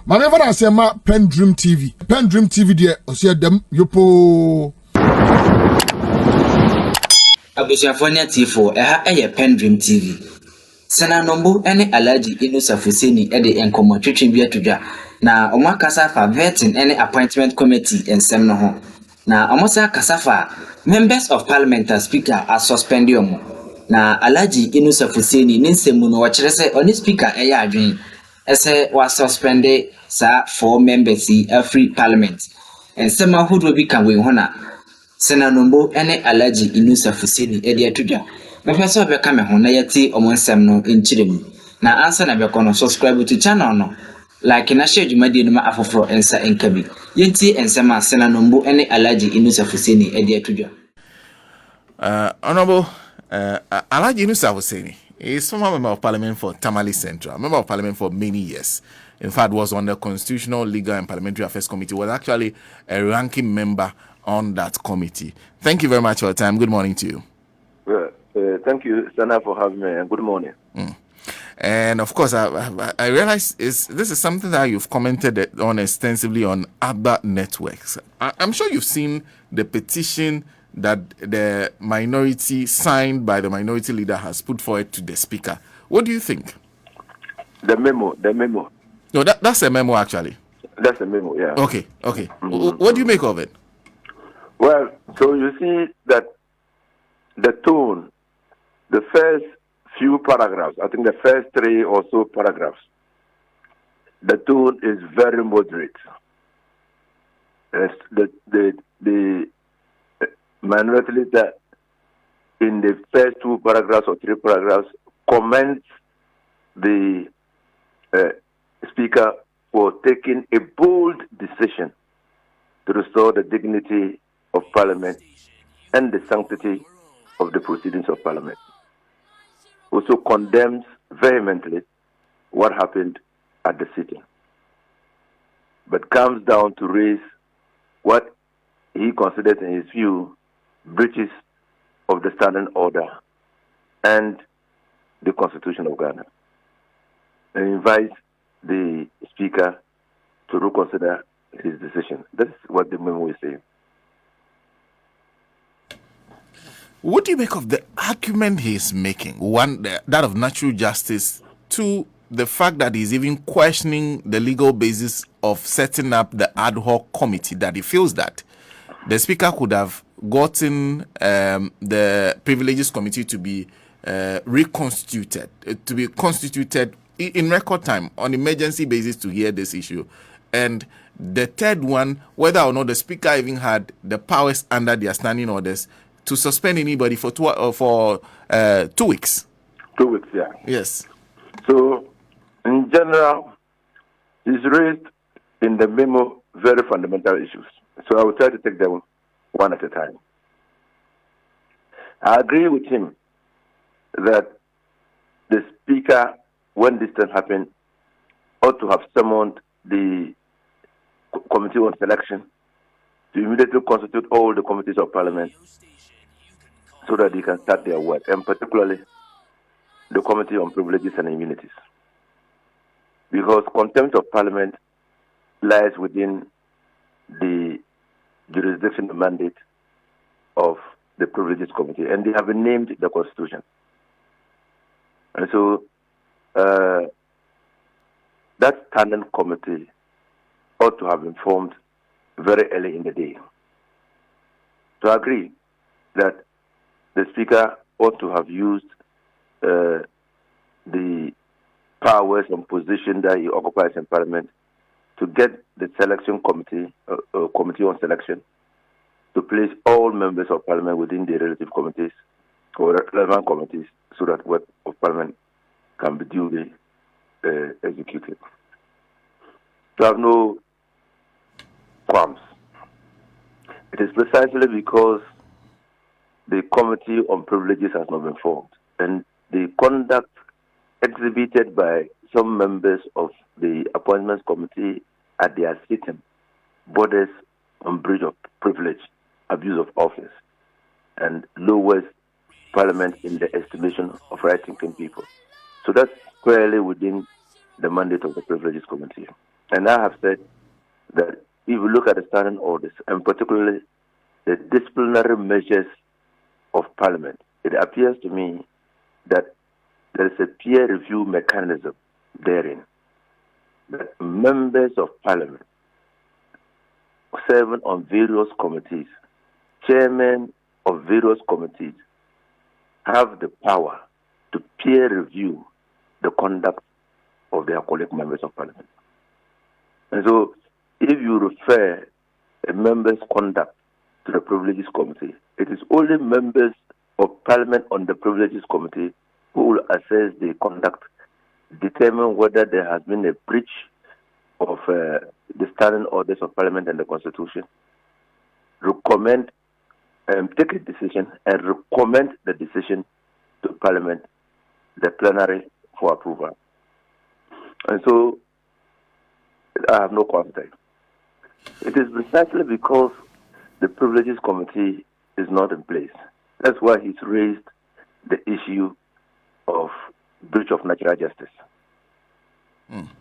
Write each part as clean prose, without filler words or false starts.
Mame fa na se ma PENDREAM TV. PENDREAM TV de osia dem yopo. Abusuafonia T4 ɛha PENDREAM TV. Sena nombo ene Alhaji Inusa Fuseni ede enkomo twetwe bi atodwa na omo kasa fa vetting ene appointment committee ensem no ho. Na omo sa kasa fa members of parliament as speaker as suspend omo. Na Alhaji Inusa Fuseni ni nsemu no wo kire se oni speaker eya adwen ese wa suspend sa 4 members free parliament. Ensem ahodo bi kan we ho na Sena nombo ene Alhaji Inusa Fuseni ede atodwa. Mefeso be kame ho na yati omonsem no enchiremu. Na ansa na be kono subscribe to channel no. Like na share dwumadi no ma afoforo ensa enkabi. Yenti ensema Sena nombo ene Alhaji Inusa Fuseni ede atodwa. Honorable Alhaji Inusa Fuseni is former member of parliament for Tamale Central, member of parliament for many years. In fact, was on the Constitutional, Legal and Parliamentary Affairs Committee, was actually a ranking member on that committee. Thank you very much for your time. Good morning to you. Thank you, Sana, for having me, and good morning. And of course, I realize this is something that you've commented on extensively on other networks. I'm sure you've seen the petition that the minority signed by the minority leader has put forward to the speaker. What do you think? The memo. No, that's a memo actually. That's a memo, yeah. Okay. What do you make of it? Well, so you see that the tone, the first few paragraphs, I think the first 3 or so paragraphs, the tone is very moderate. The minority leader in the first 2 paragraphs or 3 paragraphs comments the speaker for taking a bold decision to restore the dignity of Parliament and the sanctity of the proceedings of Parliament. Also condemns vehemently what happened at the sitting, but comes down to raise what he considers in his view breaches of the standing order and the Constitution of Ghana, and invites the speaker to reconsider his decision. That's what the memo is saying. What do you make of the argument he's making? One, that of natural justice. 2, the fact that he's even questioning the legal basis of setting up the ad hoc committee, that he feels that the speaker could have gotten the privileges committee to be reconstituted, to be constituted in record time on emergency basis to hear this issue. And the third one, whether or not the speaker even had the powers under their standing orders to suspend anybody for 2 weeks. 2 weeks, yeah. Yes. So, in general, he's raised in the memo very fundamental issues. So I will try to take them one at a time. I agree with him that the speaker, when this thing happened, ought to have summoned the committee on selection to immediately constitute all the committees of Parliament so that they can start their work, and particularly the Committee on Privileges and Immunities. Because contempt of Parliament lies within the jurisdiction and mandate of the Privileges Committee, and they have been named the Constitution. And so that standing committee ought to have been formed very early in the day. To agree that the Speaker ought to have used the powers and position that he occupies in Parliament to get the selection committee, committee on selection, to place all members of Parliament within the relative committees or relevant committees so that work of Parliament can be duly executed. To have no qualms. It is precisely because the Committee on Privileges has not been formed, and the conduct exhibited by some members of the Appointments Committee at their sitting borders on breach of privilege, abuse of office, and lowers Parliament in the estimation of right-thinking people. So that's squarely within the mandate of the Privileges Committee. And I have said that if you look at the standing orders, and particularly the disciplinary measures of Parliament, it appears to me that there is a peer review mechanism therein, that members of Parliament serving on various committees, chairmen of various committees, have the power to peer review the conduct of their colleague members of Parliament. And so, if you refer a member's conduct to the Privileges Committee, it is only members of Parliament on the Privileges Committee who will assess the conduct, determine whether there has been a breach of the standing orders of Parliament and the Constitution, recommend, take a decision and recommend the decision to Parliament, the plenary, for approval. And so, I have no confidence. It is precisely because the Privileges Committee is not in place. That's why he's raised the issue of breach of natural justice,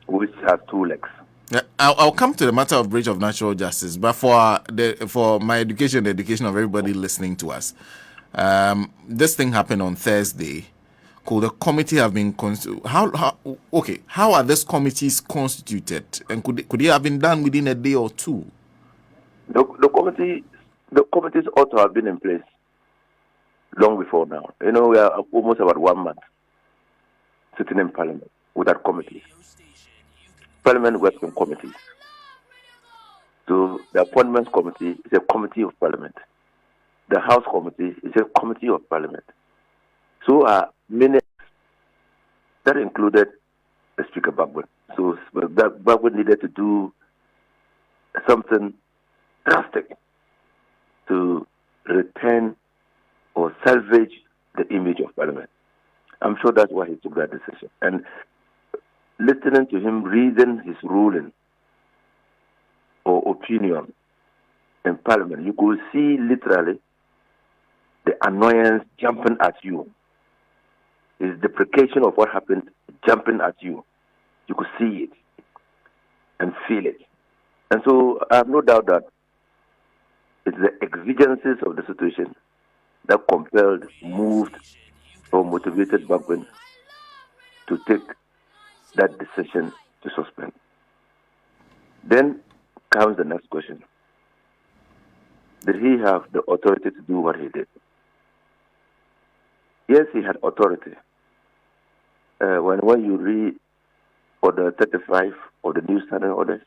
which has two legs. Yeah, I'll come to the matter of breach of natural justice, but for my education, the education of everybody listening to us, this thing happened on Thursday. Could the committee have been how are these committees constituted, and could it have been done within a day or two? The committees ought to have been in place long before now. We are almost about 1 month sitting in Parliament without committees. Parliament works in committees. So the Appointments Committee is a committee of Parliament. The House Committee is a committee of Parliament. So are minutes that included the Speaker Bagbin. So Bagbin needed to do something drastic to return or salvage the image of Parliament. I'm sure that's why he took that decision. And listening to him reading his ruling or opinion in Parliament, you could see literally the annoyance jumping at you. His deprecation of what happened jumping at you. You could see it and feel it. And so I have no doubt that it's the exigencies of the situation that compelled, moved, or motivated Bagbin to take that decision to suspend. Then comes the next question. Did he have the authority to do what he did? Yes, he had authority. When you read Order 35 of the New Standing Orders,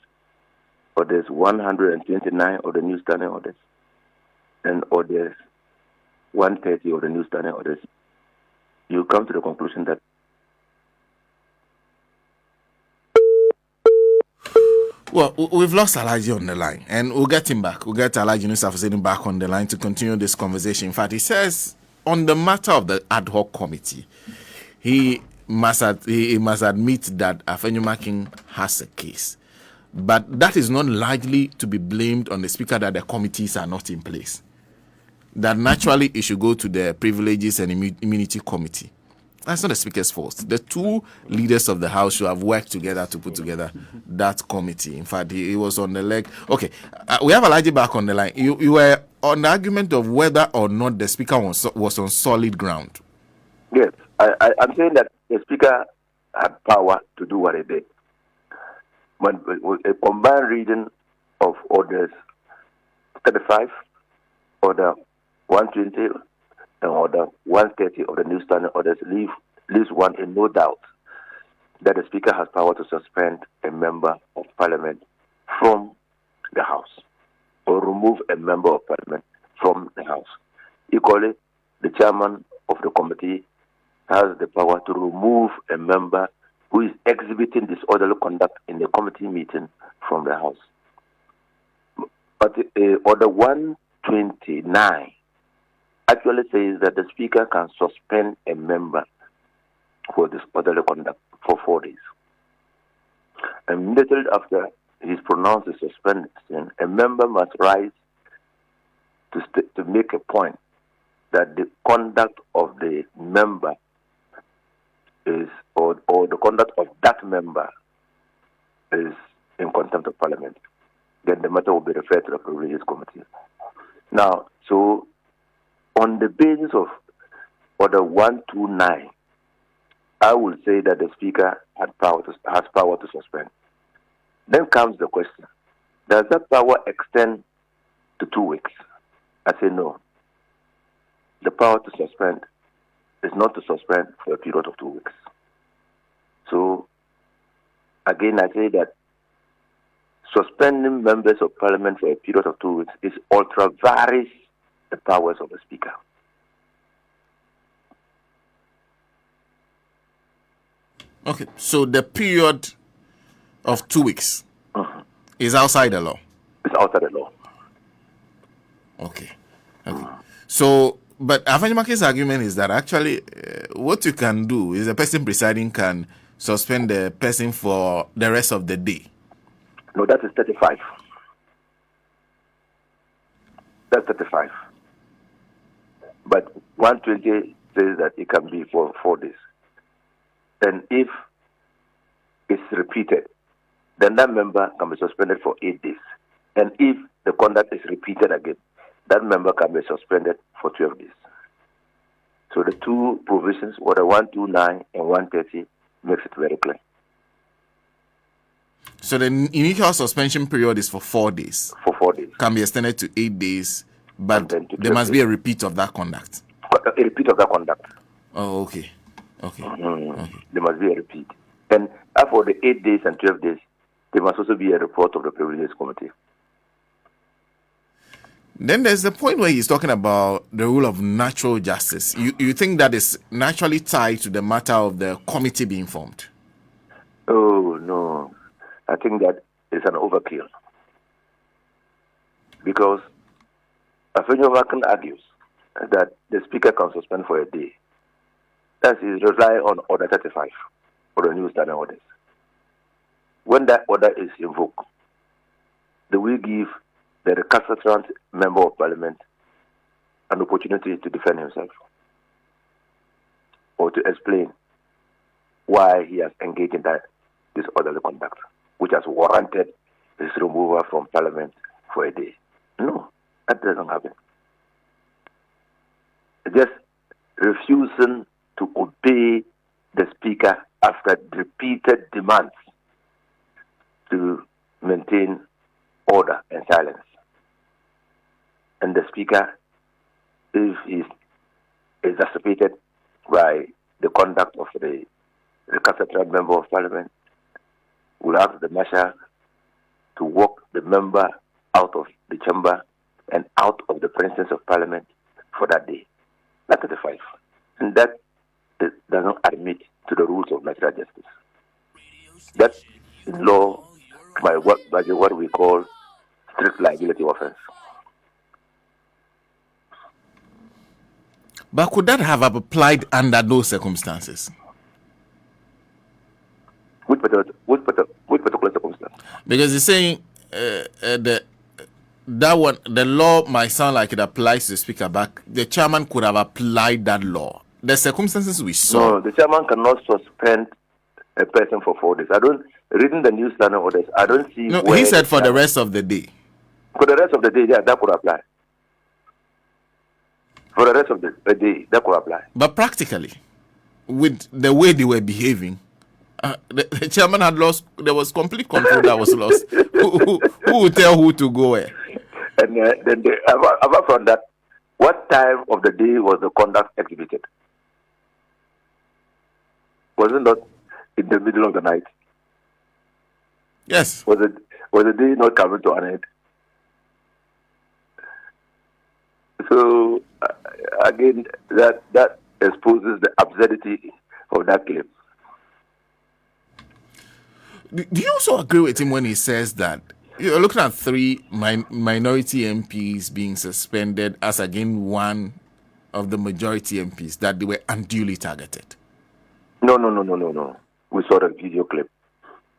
Orders 129 of the New Standing Orders, and Orders 130 of the New Standing Orders, you come to the conclusion that well, we've lost Alhaji on the line, and we'll get him back. We'll get Alhaji Nusafuseni back on the line to continue this conversation. In fact, he says on the matter of the ad hoc committee, he must admit that Afenyo-Markin has a case. But that is not likely to be blamed on the Speaker that the committees are not in place. That naturally it should go to the Privileges and Immunity Committee. That's not the Speaker's fault. The two leaders of the House should have worked together to put together that committee. In fact, he was on the leg. Okay, we have Alhaji back on the line. You were on the argument of whether or not the Speaker was on solid ground. yes, I'm saying that the Speaker had power to do what he did. When a combined reading of Orders 35, Order 120, and Order 130 of the New Standing Orders leaves one in no doubt that the Speaker has power to suspend a member of Parliament from the House or remove a member of Parliament from the House. Equally, the chairman of the committee has the power to remove a member who is exhibiting disorderly conduct in the committee meeting from the House. But Order 129 actually says that the Speaker can suspend a member for disorderly conduct for 4 days. And immediately after he's pronounced the suspension, a member must rise to make a point that the conduct of the member is, or the conduct of that member is in contempt of Parliament, then the matter will be referred to the Privileges Committee. Now, so on the basis of Order 129, I will say that the Speaker has power to suspend. Then comes the question, does that power extend to 2 weeks? I say no. The power to suspend is not to suspend for a period of 2 weeks. So, again, I say that suspending members of Parliament for a period of 2 weeks is ultra varies the powers of the Speaker. Okay, so the period of 2 weeks is outside the law. It's outside the law. Okay. So, but Afenyo-Markin's argument is that actually what you can do is the person presiding can suspend the person for the rest of the day. No, that is 35. That's 35. But 120 says that it can be for 4 days. And if it's repeated, then that member can be suspended for 8 days. And if the conduct is repeated again, that member can be suspended for 12 days. So the two provisions, Order 129 and 130, makes it very clear. So the initial suspension period is for 4 days. For 4 days. Can be extended to 8 days, but there must be a repeat of that conduct. A repeat of that conduct. Oh, okay. Okay. There must be a repeat. And for the 8 days and 12 days, there must also be a report of the Privileges Committee. Then there's the point where he's talking about the rule of natural justice. You think that is naturally tied to the matter of the committee being formed? Oh, no. I think that is an overkill. Because Afenyo-Markin argues that the Speaker can suspend for a day. That is rely on Order 35 for the new standing orders. When that order is invoked, they will give the recalcitrant member of Parliament an opportunity to defend himself or to explain why he has engaged in that disorderly conduct, which has warranted his removal from Parliament for a day. No, that doesn't happen. Just refusing to obey the Speaker after repeated demands to maintain order and silence. And the Speaker, if he's exacerbated by the conduct of the recalcitrant member of Parliament, will ask the Marshal to walk the member out of the chamber and out of the presence of Parliament for that day. That's 35. And that does not admit to the rules of natural justice. That's in law by what we call strict liability offense. But could that have applied under those circumstances? Which particular circumstance? Because he's saying the law might sound like it applies to the Speaker, but the chairman could have applied that law. The circumstances we saw. No, the chairman cannot suspend a person for 4 days. Reading the new standing orders, I don't see. No, he said for the rest of the day. For the rest of the day, yeah, that could apply. For the rest of the day, that could apply. But practically, with the way they were behaving, the chairman had lost. There was complete control that was lost. Who would tell who to go where? And then, apart from that, what time of the day was the conduct exhibited? Was it not in the middle of the night? Yes. Was the day not coming to an end? So again, that exposes the absurdity of that claim. Do you also agree with him when he says that you're looking at 3 minority MPs being suspended as against one of the majority MPs, that they were unduly targeted? No. We saw the video clip.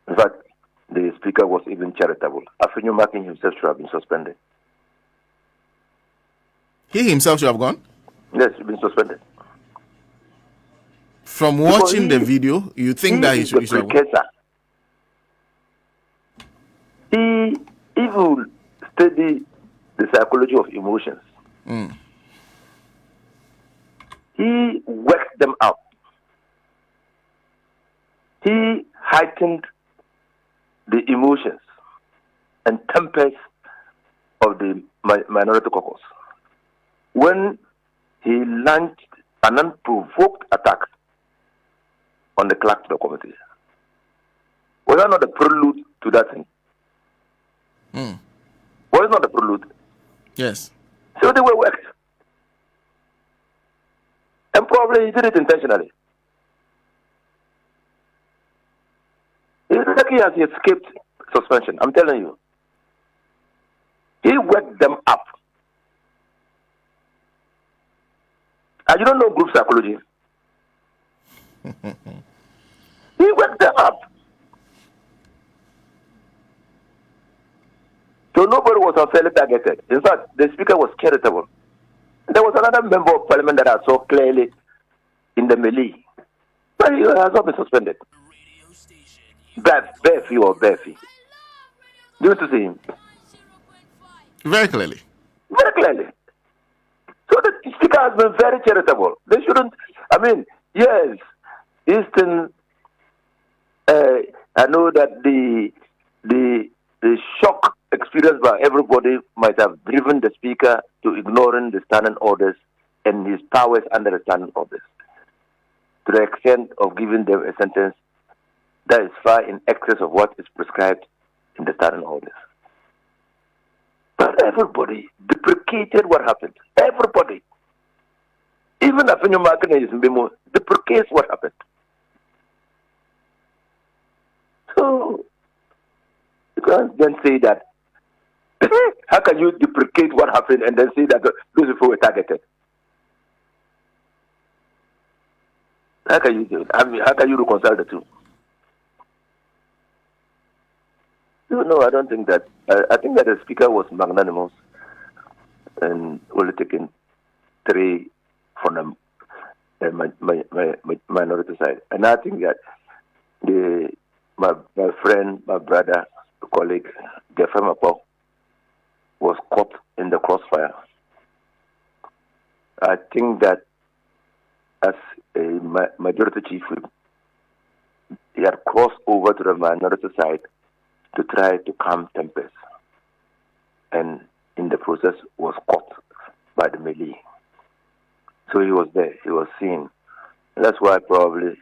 In fact, the Speaker was even charitable. Afenyo-Markin himself should have been suspended. He himself should have gone? Yes, he's been suspended. From watching the video, you think that he should have gone? if you study the psychology of emotions, he worked them up. He heightened the emotions and tempers of the minority caucus when he launched an unprovoked attack on the clerk to the committee. Was that not a prelude to that thing? Was it not a prelude? Yes. So they were worked. And probably he did it intentionally. It's lucky as he escaped suspension. I'm telling you. He worked them up. And you don't know group psychology. He worked them up. So nobody was unfairly targeted. In fact, the speaker was charitable. There was another member of parliament that I saw clearly in the melee. But he has not been suspended. Berfi or Berfi. You want to see him? Very clearly. Very clearly. So the speaker has been very charitable. They shouldn't, I mean, yes, Eastern, I know that the shock experienced by everybody might have driven the speaker to ignoring the standing orders and his powers under the standing orders, to the extent of giving them a sentence that is far in excess of what is prescribed in the standing orders. But everybody deprecated what happened. Everybody. Even Afenyo-Markin and his memo deprecates what happened. So, you can't then say that. How can you deprecate what happened and then say that those people were targeted? How can you do it? I mean, how can you reconcile the two? No, I don't think that. I think that the speaker was magnanimous and only taking 3 from the minority side. And I think that my friend, my brother, colleague, Gefem Apo, was caught in the crossfire. I think that as a majority chief whip, he had crossed over to the minority side to try to calm tempers, and in the process was caught by the melee. So he was there, he was seen. And that's why probably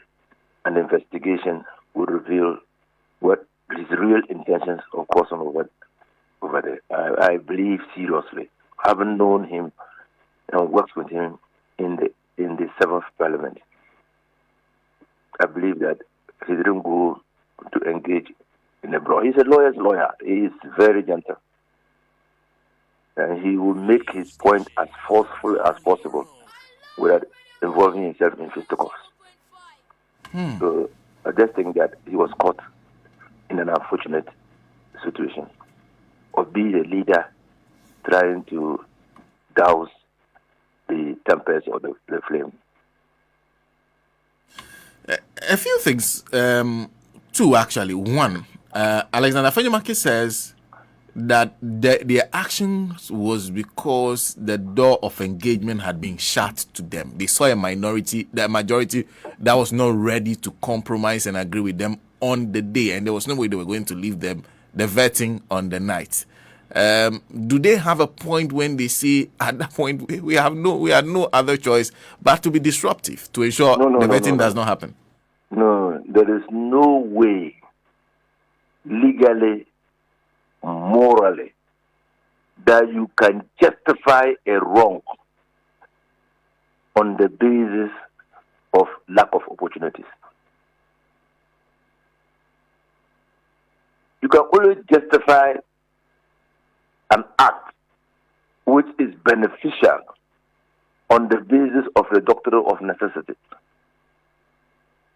an investigation would reveal what his real intentions of crossing over there. I believe seriously, having known him and worked with him in the 7th Parliament, I believe that he didn't go to engage in a brawl. He's a lawyer's lawyer. He is very gentle. And he will make his point as forceful as possible without involving himself in fisticuffs. So I just think that he was caught in an unfortunate situation of being a leader trying to douse the tempers or the flame. A few things, two actually. One, Alexander Afenyo-Markin says that their actions was because the door of engagement had been shut to them. They saw a majority that was not ready to compromise and agree with them on the day, and there was no way they were going to leave them the vetting on the night. Do they have a point when they say at that point we had no other choice but to be disruptive to ensure the vetting does not happen? No, there is no way legally, morally, that you can justify a wrong on the basis of lack of opportunities. You can only justify an act which is beneficial on the basis of the doctrine of necessity.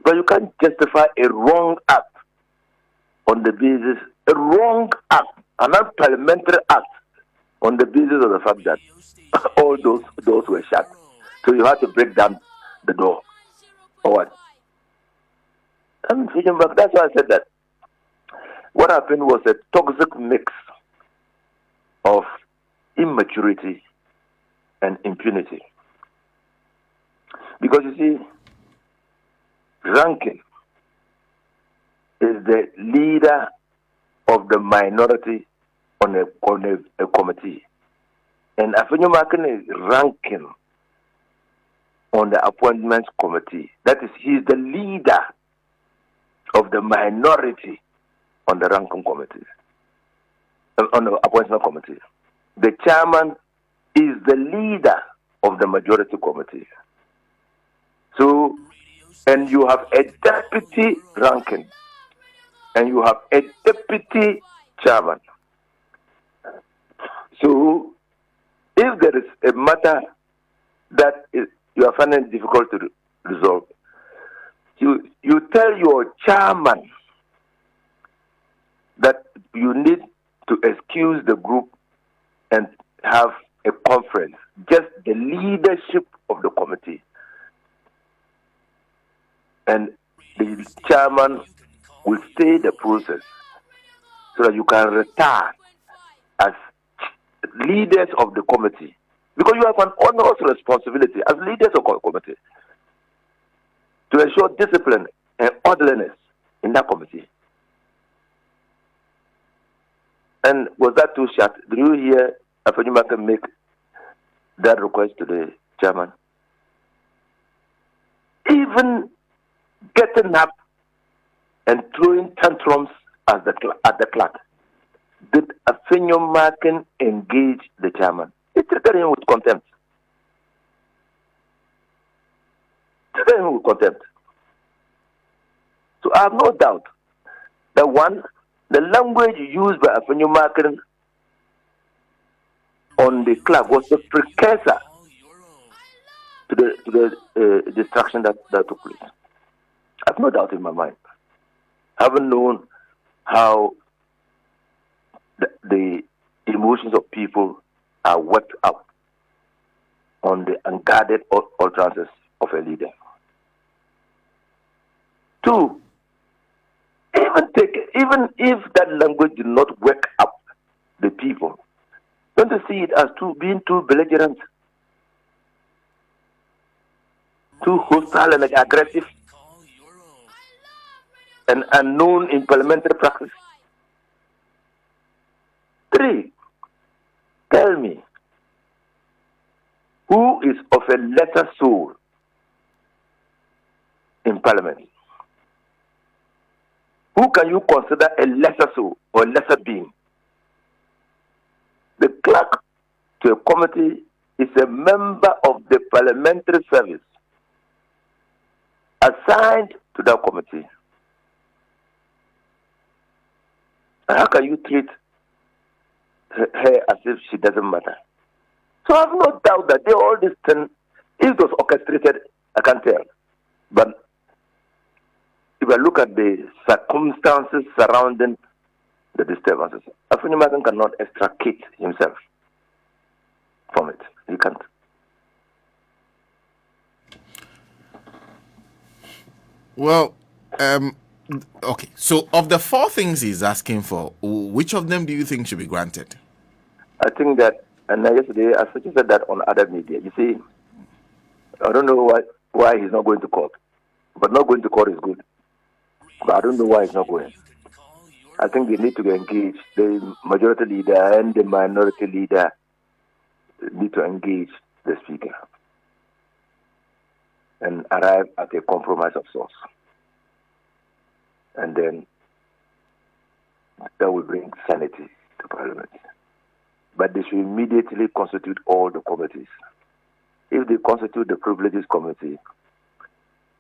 But you can't justify a wrong act on the basis, a wrong act, an unparliamentary act, on the basis of the fact that all those doors were shut. So you had to break down the door. Or what? I'm thinking back, that's why I said that. What happened was a toxic mix of immaturity and impunity. Because you see, ranking is the leader of the minority on a committee. And Afenyo-Markin is ranking on the appointments committee. That is, he is the leader of the minority on the ranking committee, on the appointment committee. The chairman is the leader of the majority committee. So, and you have a deputy ranking, and you have a deputy chairman. So, if there is a matter that you are finding it difficult to resolve, you tell your chairman that you need to excuse the group and have a conference, just the leadership of the committee. And the chairman will stay the process so that you can return as leaders of the committee. Because you have an onerous responsibility as leaders of the committee to ensure discipline and orderliness in that committee. And was that too short? Did you hear Afenyo-Markin make that request to the chairman? Even getting up and throwing tantrums at the clerk, did Afenyo-Markin engage the chairman? He treated him with contempt. So I have no doubt that the language used by Afenyo-Markin on the clerk was the precursor to the distraction that took place. I have no doubt in my mind. Having known how the emotions of people are worked up on the unguarded utterances of a leader. Two, even if that language did not wake up the people, don't you see it as being too belligerent, too hostile and aggressive, and unknown in parliamentary practice? Three, tell me, who is of a lesser soul in parliament? Who can you consider a lesser soul or lesser being? The clerk to a committee is a member of the parliamentary service assigned to that committee. And how can you treat her as if she doesn't matter? So I have no doubt that all this thing, if it was orchestrated, I can't tell. But if I look at the circumstances surrounding the disturbances, Afenyo-Markin cannot extricate himself from it. He can't. Well, okay. So, of the four things he's asking for, which of them do you think should be granted? I think that, and yesterday I suggested that on other media. You see, I don't know why he's not going to court, but not going to court is good. But I don't know why he's not going. I think they need to engage. The majority leader and the minority leader need to engage the speaker and arrive at a compromise of sorts. And then that will bring sanity to Parliament. But they should immediately constitute all the committees. If they constitute the Privileges Committee,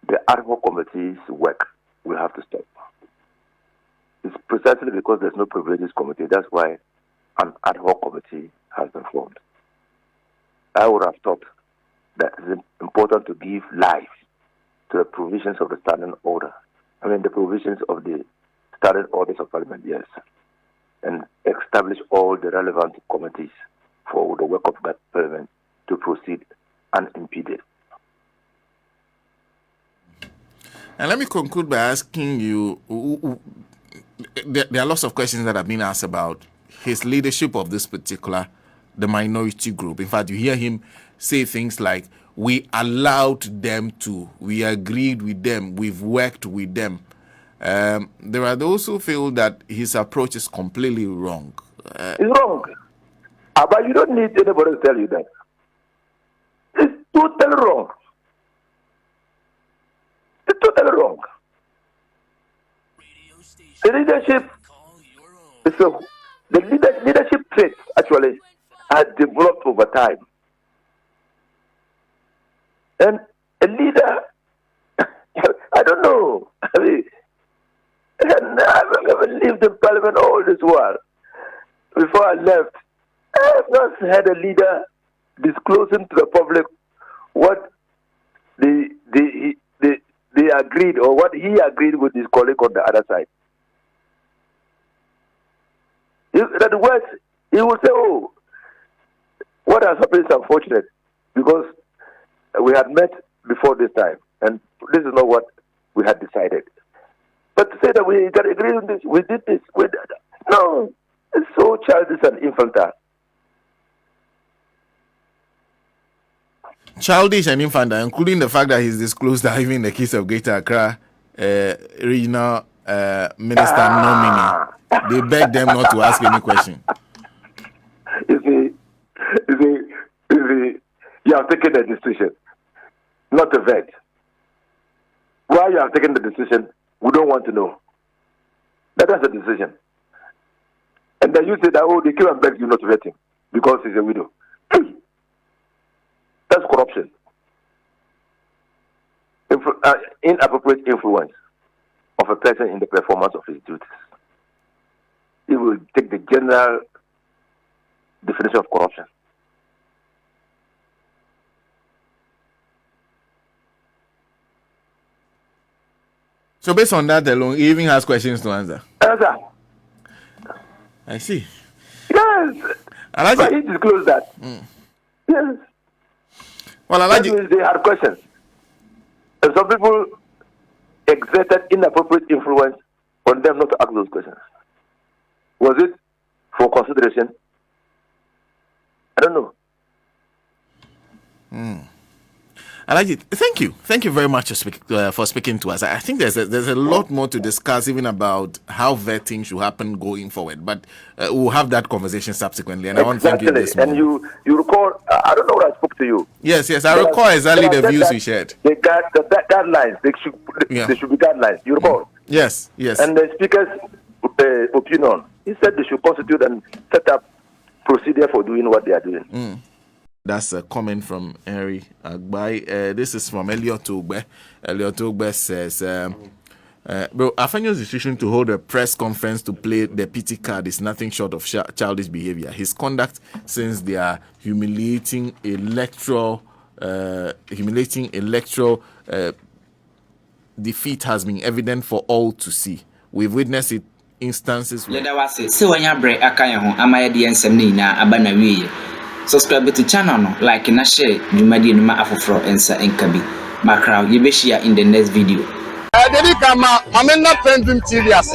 the ad hoc committees' work will have to stop. It's precisely because there's no Privileges Committee. That's why an ad hoc committee has been formed. I would have thought that it's important to give life to the provisions of the standing order. I mean, the provisions of the standing orders of Parliament, yes. And establish all the relevant committees for the work of that Parliament to proceed unimpeded. And let me conclude by asking you, there are lots of questions that have been asked about his leadership of this particular, the minority group. In fact, you hear him say things like, we allowed them to, we agreed with them, we've worked with them. There are those who feel that his approach is completely wrong. It's wrong. But you don't need anybody to tell you that. It's totally wrong. It's totally wrong. The leadership, the leadership traits actually are developed over time. And a leader, I don't know. I mean, I've lived in Parliament all this while. Before I left, I have not had a leader disclosing to the public what they agreed or what he agreed with his colleague on the other side. In other words, he would say, "Oh, what has happened is unfortunate because we had met before this time, and this is not what we had decided." But to say that we got agreed on this, we did this, we did that. No, it's so childish and infantile. Childish and infantile, including the fact that he's disclosed that even in the case of Greater Accra regional minister nominee, they begged them not to ask any question. You have taken a decision, not a vet. Why you have taken the decision, we don't want to know. That's a decision. And then you say that, oh, they came and begged you not to vet him because he's a widow. That's corruption. Inappropriate influence of a person in the performance of his duties. It will take the general definition of corruption. So based on that alone, he even has questions to answer. Answer. I see. Yes. But he disclosed that. Yes. Well, that means they had questions. And some people exerted inappropriate influence on them not to ask those questions. Was it for consideration? I don't know. Thank you very much for speaking to us. I think there's a lot more to discuss, even about how vetting should happen going forward. But we'll have that conversation subsequently. And exactly. I want to thank you this morning. And you recall? I don't know what I spoke to you. Yes, I recall exactly the views we shared. The guidelines. They should be guidelines. You recall? Yes. And the speaker's opinion. He said they should constitute and set up procedure for doing what they are doing. That's a comment from Henry Agbai. This is from Elliot Ogbe. Elliot Ogbe says, bro, Afenyo's decision to hold a press conference to play the PT card is nothing short of childish behavior. His conduct since they are humiliating electoral defeat has been evident for all to see. We've witnessed it instances where... Subscribe to the channel, like and share. You might be afro and sa enkabi. Macro, you be share in the next video. Dedi kama amena PENDREAM TV ase.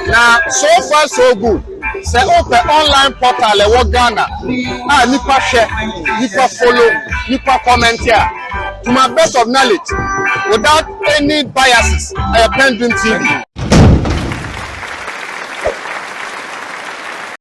Na so far so good. Say open online portal e wo Ghana. Nipa share, nipa follow, nipa comment here. To my best of knowledge, without any biases, PENDREAM TV.